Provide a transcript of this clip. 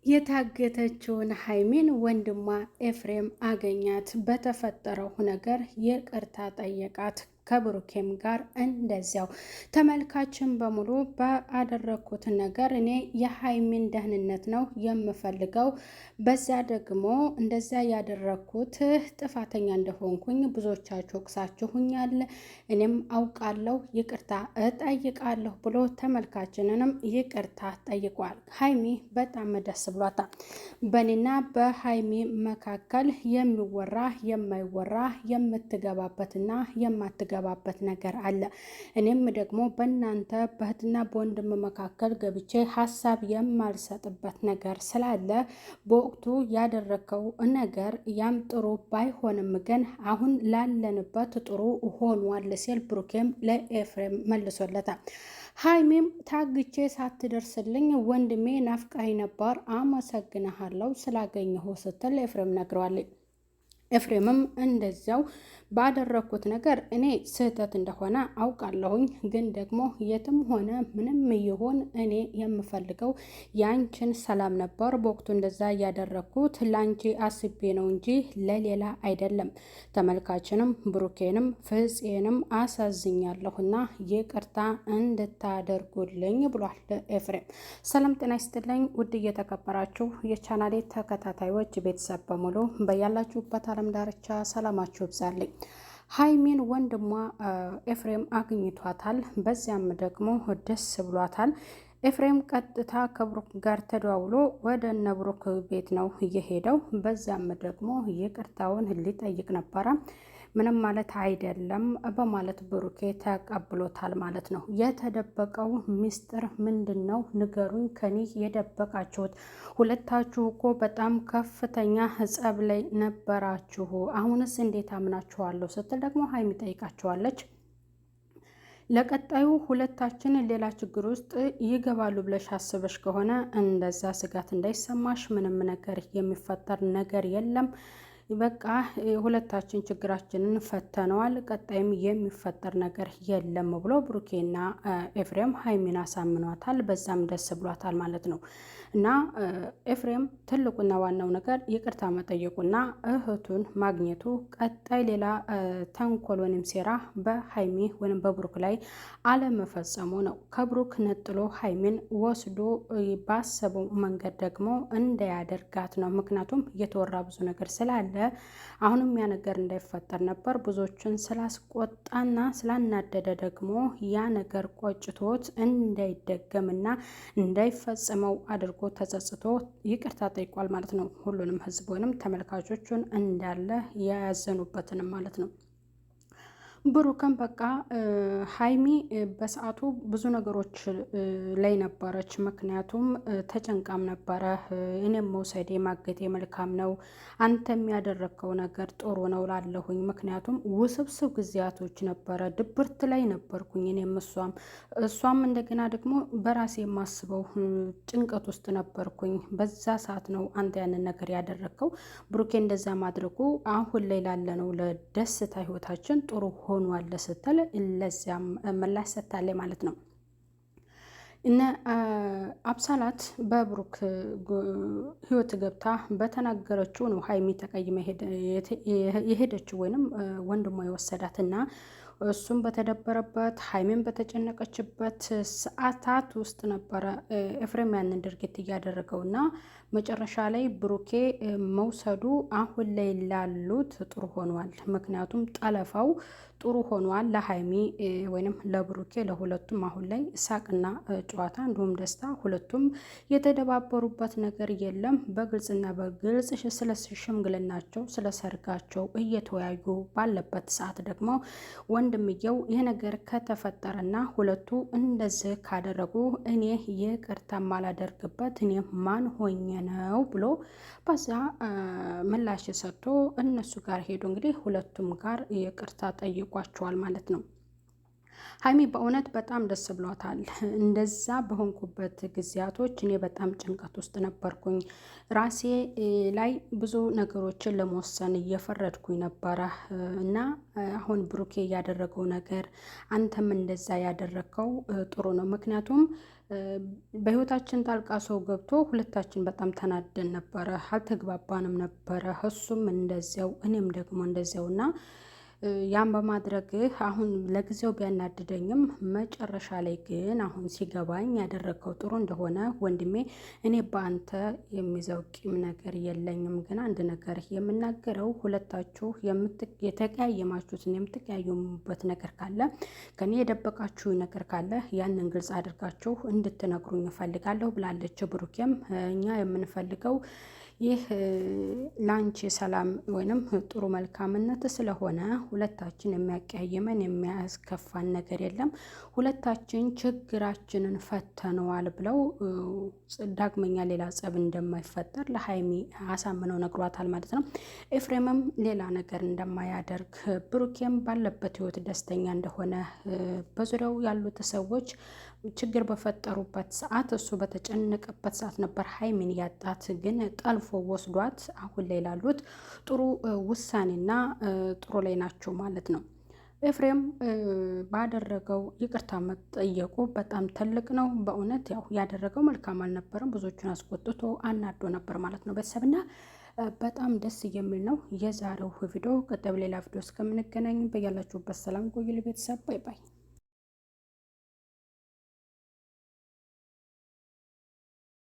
የታገተችውን ሀይሚን ወንድሟ ኤፍሬም አገኛት። በተፈጠረው ነገር ይቅርታ ጠየቃት። ከብሩኬም ጋር እንደዚያው። ተመልካችን በሙሉ ባደረኩት ነገር እኔ የሀይሚን ደህንነት ነው የምፈልገው፣ በዚያ ደግሞ እንደዚያ ያደረኩት ጥፋተኛ እንደሆንኩኝ ብዙዎቻችሁ ወቅሳችሁኛል፣ እኔም አውቃለሁ፣ ይቅርታ እጠይቃለሁ ብሎ ተመልካችንንም ይቅርታ ጠይቋል። ሀይሚ በጣም ደስ ብሏታል። በኔና በሀይሚ መካከል የሚወራ የማይወራ የምትገባበትና የማትገባበት ነገር አለ። እኔም ደግሞ በእናንተ በእህትና በወንድም መካከል ገብቼ ሀሳብ የማልሰጥበት ነገር ስላለ በወቅቱ ያደረከው ነገር ያም ጥሩ ባይሆንም ግን አሁን ላለንበት ጥሩ ሆኗል ሲል ብሩኬም ለኤፍሬም መልሶለታል። ሀይሚም ታግቼ ሳትደርስልኝ ወንድሜ ናፍቃኝ ነበር፣ አመሰግንሃለሁ ስላገኘሁ ስትል ኤፍሬም ነግረዋለች። ኤፍሬምም እንደዚያው ባደረኩት ነገር እኔ ስህተት እንደሆነ አውቃለሁኝ፣ ግን ደግሞ የትም ሆነ ምንም ይሁን እኔ የምፈልገው ያንቺን ሰላም ነበር። በወቅቱ እንደዛ ያደረኩት ላንቺ አስቤ ነው እንጂ ለሌላ አይደለም። ተመልካችንም ብሩኬንም ፍፄንም አሳዝኛለሁና ይቅርታ እንድታደርጉልኝ ብሏል ኤፍሬም። ሰላም ጤና ይስጥልኝ ውድ እየተከበራችሁ የቻናሌ ተከታታዮች ቤተሰብ በሙሉ በያላችሁበት ዓለም ዳርቻ ሰላማችሁ ይብዛልኝ። ሀይሚን ወንድሟ ኤፍሬም አግኝቷታል። በዚያም ደግሞ ደስ ብሏታል። ኤፍሬም ቀጥታ ከብሩክ ጋር ተደዋውሎ ወደ እነ ብሩክ ቤት ነው እየሄደው። በዚያም ደግሞ ይቅርታውን ሊጠይቅ ነበረ። ምንም ማለት አይደለም በማለት ብሩኬ ተቀብሎታል ማለት ነው። የተደበቀው ሚስጥር ምንድን ነው? ንገሩኝ፣ ከኔ የደበቃችሁት? ሁለታችሁ እኮ በጣም ከፍተኛ ጸብ ላይ ነበራችሁ፣ አሁንስ እንዴት አምናችኋለሁ ስትል ደግሞ ሀይሚ ጠይቃችኋለች። ለቀጣዩ ሁለታችን ሌላ ችግር ውስጥ ይገባሉ ብለሽ አስበሽ ከሆነ እንደዛ ስጋት እንዳይሰማሽ፣ ምንም ነገር የሚፈጠር ነገር የለም። በቃ ሁለታችን ችግራችንን ፈተነዋል፣ ቀጣይም የሚፈጠር ነገር የለም ብሎ ብሩኬና ኤፍሬም ሀይሚን አሳምኗታል። በዛም ደስ ብሏታል ማለት ነው። እና ኤፍሬም ትልቁና ዋናው ነገር ይቅርታ መጠየቁና እህቱን ማግኘቱ፣ ቀጣይ ሌላ ተንኮል ወይም ሴራ በሀይሚ ወይም በብሩክ ላይ አለመፈጸሙ ነው። ከብሩክ ነጥሎ ሀይሚን ወስዶ ባሰበው መንገድ ደግሞ እንዳያደርጋት ነው። ምክንያቱም እየተወራ ብዙ ነገር ስላለ አሁንም ያ ነገር እንዳይፈጠር ነበር። ብዙዎችን ስላስቆጣና ስላናደደ ደግሞ ያ ነገር ቆጭቶት እንዳይደገምና እንዳይፈጽመው አድርጎ ተጸጽቶ ይቅርታ ጠይቋል ማለት ነው። ሁሉንም ህዝብ ወይንም ተመልካቾቹን እንዳለ ያያዘኑበትንም ማለት ነው። ብሩክም በቃ ሀይሚ በሰዓቱ ብዙ ነገሮች ላይ ነበረች። ምክንያቱም ተጨንቃም ነበረ። እኔም መውሰዴ ማገቴ መልካም ነው፣ አንተም ያደረግከው ነገር ጥሩ ነው ላለሁኝ። ምክንያቱም ውስብስብ ጊዜያቶች ነበረ፣ ድብርት ላይ ነበርኩኝ እኔም እሷም እንደገና ደግሞ በራሴ የማስበው ጭንቀት ውስጥ ነበርኩኝ። በዛ ሰዓት ነው አንተ ያንን ነገር ያደረግከው። ብሩኬ እንደዛ ማድረጉ አሁን ላይ ላለነው ለደስታ ህይወታችን ጥሩ ሆኗል ስትል ለዚያም ምላሽ ሰጥታለች ማለት ነው። እነ አብሳላት በብሩክ ህይወት ገብታ በተናገረችው ነው ሀይሚ ተቀይማ የሄደችው ወይንም ወንድሟ የወሰዳትና እሱም በተደበረበት ሀይሚን በተጨነቀችበት ሰዓታት ውስጥ ነበረ ኤፍሬም ያንን ድርጊት እያደረገውና መጨረሻ ላይ ብሩኬ መውሰዱ አሁን ላይ ላሉት ጥሩ ሆኗል። ምክንያቱም ጠለፋው ጥሩ ሆኗል ለሀይሚ ወይንም ለብሩኬ ለሁለቱም አሁን ላይ ሳቅና ጨዋታ እንዲሁም ደስታ፣ ሁለቱም የተደባበሩበት ነገር የለም። በግልጽና በግልጽ ስለ ሽምግልናቸው ስለ ሰርጋቸው እየተወያዩ ባለበት ሰዓት ደግሞ ወንድምየው ይህ ነገር ከተፈጠረና ሁለቱ እንደዚህ ካደረጉ እኔ ይቅርታ ማላደርግበት እኔ ማን ሆኜ ነው ብሎ በዛ ምላሽ ሰጥቶ እነሱ ጋር ሄዱ። እንግዲህ ሁለቱም ጋር ይቅርታ ጠይቋቸዋል ማለት ነው። ሀይሚ በእውነት በጣም ደስ ብሏታል። እንደዛ በሆንኩበት ጊዜያቶች እኔ በጣም ጭንቀት ውስጥ ነበርኩኝ። ራሴ ላይ ብዙ ነገሮችን ለመወሰን እየፈረድኩኝ ነበረ እና አሁን ብሩኬ ያደረገው ነገር አንተም እንደዛ ያደረግከው ጥሩ ነው። ምክንያቱም በህይወታችን ጣልቃ ሰው ገብቶ ሁለታችን በጣም ተናደን ነበረ፣ አልተግባባንም ነበረ። እሱም እንደዚያው እኔም ደግሞ እንደዚያው እና ያን በማድረግህ አሁን ለጊዜው ቢያናድደኝም መጨረሻ ላይ ግን አሁን ሲገባኝ ያደረገው ጥሩ እንደሆነ ወንድሜ፣ እኔ በአንተ የሚይዘው ቂም ነገር የለኝም። ግን አንድ ነገር የምናገረው ሁለታችሁ የተቀያየማችሁትን የምትቀያየሙበት ነገር ካለ ከኔ የደበቃችሁ ነገር ካለ ያንን ግልጽ አድርጋችሁ እንድትነግሩኝ እፈልጋለሁ ብላለች። ብሩኬም እኛ የምንፈልገው ይህ ላንቺ ሰላም ወይንም ጥሩ መልካምነት ስለሆነ ሁለታችን የሚያቀያይመን የሚያስከፋን ነገር የለም፣ ሁለታችን ችግራችንን ፈተነዋል ብለው ዳግመኛ ሌላ ጸብ እንደማይፈጠር ለሀይሚ አሳምነው ነግሯታል ማለት ነው። ኤፍሬምም ሌላ ነገር እንደማያደርግ ብሩኬም ባለበት ህይወት ደስተኛ እንደሆነ በዙሪያው ያሉት ሰዎች ችግር በፈጠሩበት ሰዓት እሱ በተጨነቀበት ሰዓት ነበር ሀይሚን ያጣት። ግን ጠልፎ ወስዷት አሁን ላይ ላሉት ጥሩ ውሳኔና ጥሩ ላይ ናቸው ማለት ነው። ኤፍሬም ባደረገው ይቅርታ መጠየቁ በጣም ትልቅ ነው። በእውነት ያው ያደረገው መልካም አልነበረም፣ ብዙዎቹን አስቆጥቶ አናዶ ነበር ማለት ነው። ቤተሰብና በጣም ደስ የሚል ነው የዛሬው ቪዲዮ። ቀጣይ በሌላ ቪዲዮ እስከምንገናኝ በያላችሁበት ሰላም ቆዩ። ቤተሰብ ባይ ባይ።